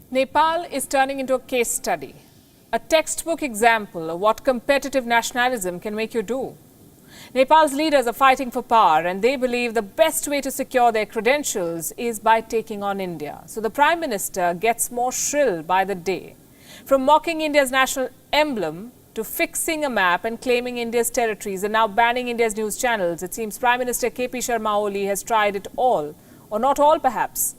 Nepal is turning into a case study, a textbook example of what competitive nationalism can make you do. Nepal's leaders are fighting for power and they believe the best way to secure their credentials is by taking on India. So the Prime Minister gets more shrill by the day. From mocking India's national emblem to fixing a map and claiming India's territories and now banning India's news channels, it seems Prime Minister Sharma Oli has tried it all, or not all perhaps.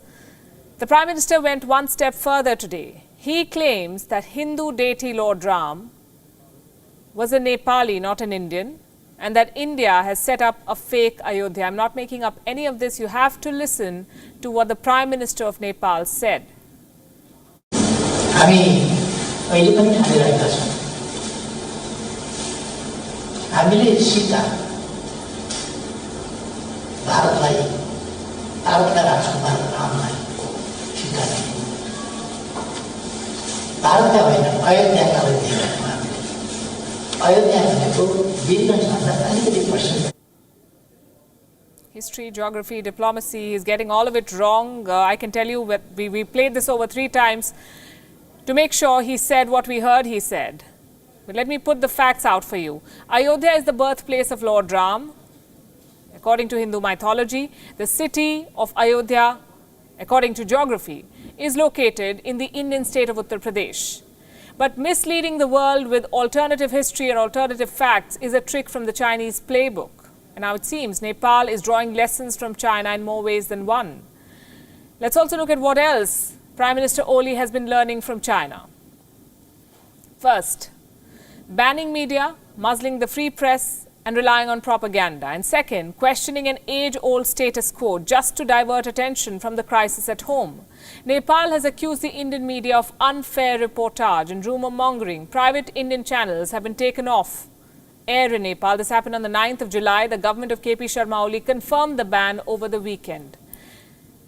The Prime Minister went one step further today. He claims that Hindu deity Lord Ram was a Nepali, not an Indian, and that India has set up a fake Ayodhya. I'm not making up any of this. You have to listen to what the Prime Minister of Nepal said. History, geography, diplomacy, he's getting all of it wrong. I can tell you, we played this over 3 times to make sure he said what we heard he said. But let me put the facts out for you. Ayodhya is the birthplace of Lord Ram. According to Hindu mythology, the city of Ayodhya, according to geography, is located in the Indian state of Uttar Pradesh. But misleading the world with alternative history and alternative facts is a trick from the Chinese playbook. And now it seems Nepal is drawing lessons from China in more ways than one. Let's also look at what else Prime Minister Oli has been learning from China. First, banning media, muzzling the free press, and relying on propaganda. And second, questioning an age-old status quo just to divert attention from the crisis at home. Nepal has accused the Indian media of unfair reportage and rumour-mongering. Private Indian channels have been taken off air in Nepal. This happened on the 9th of July. The government of Sharma Oli confirmed the ban over the weekend.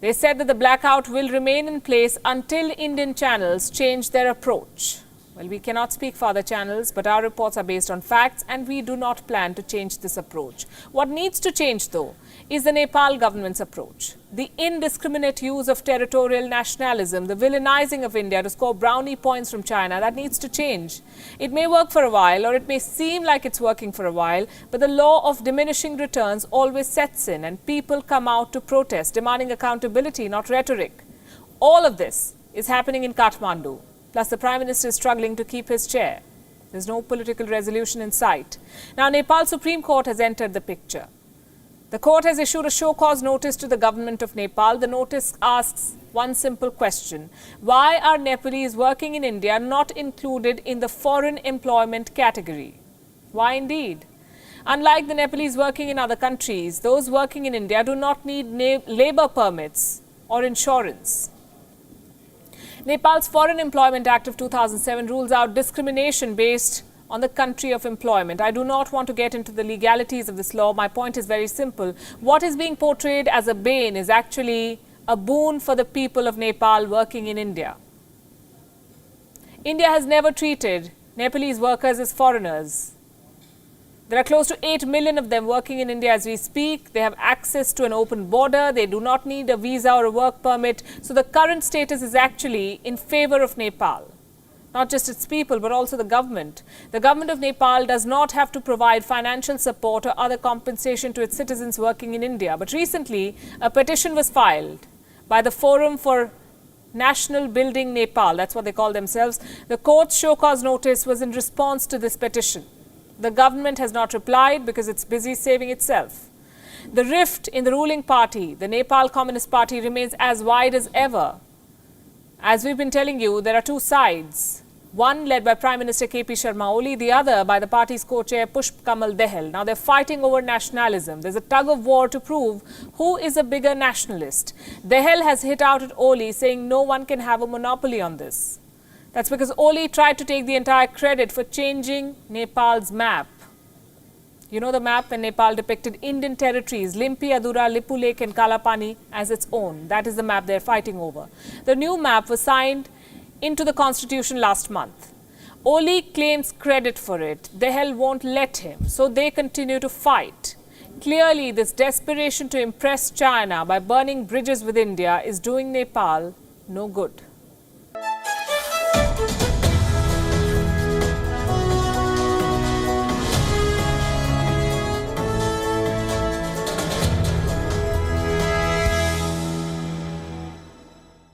They said that the blackout will remain in place until Indian channels change their approach. Well, we cannot speak for other channels, but our reports are based on facts and we do not plan to change this approach. What needs to change, though, is the Nepal government's approach. The indiscriminate use of territorial nationalism, the villainizing of India to score brownie points from China, that needs to change. It may work for a while, or it may seem like it's working for a while, but the law of diminishing returns always sets in and people come out to protest, demanding accountability, not rhetoric. All of this is happening in Kathmandu. Plus, the Prime Minister is struggling to keep his chair. There's no political resolution in sight. Now, Nepal Supreme Court has entered the picture. The court has issued a show-cause notice to the government of Nepal. The notice asks one simple question. Why are Nepalese working in India not included in the foreign employment category? Why indeed? Unlike the Nepalese working in other countries, those working in India do not need labour permits or insurance. Nepal's Foreign Employment Act of 2007 rules out discrimination based on the country of employment. I do not want to get into the legalities of this law. My point is very simple. What is being portrayed as a bane is actually a boon for the people of Nepal working in India. India has never treated Nepalese workers as foreigners. There are close to 8 million of them working in India as we speak. They have access to an open border. They do not need a visa or a work permit. So the current status is actually in favor of Nepal. Not just its people, but also the government. The government of Nepal does not have to provide financial support or other compensation to its citizens working in India. But recently, a petition was filed by the Forum for National Building Nepal. That's what they call themselves. The court's show-cause notice was in response to this petition. The government has not replied because it's busy saving itself. The rift in the ruling party, the Nepal Communist Party, remains as wide as ever. As we've been telling you, there are 2 sides. One led by Prime Minister Sharma Oli, the other by the party's co-chair Pushp Kamal Dahal. Now they're fighting over nationalism. There's a tug of war to prove who is a bigger nationalist. Dahal has hit out at Oli, saying no one can have a monopoly on this. That's because Oli tried to take the entire credit for changing Nepal's map. You know the map when Nepal depicted Indian territories, Limpi, Adura, Lipu Lake and Kalapani as its own. That is the map they're fighting over. The new map was signed into the constitution last month. Oli claims credit for it. Dahal won't let him, so they continue to fight. Clearly, this desperation to impress China by burning bridges with India is doing Nepal no good. Nepal.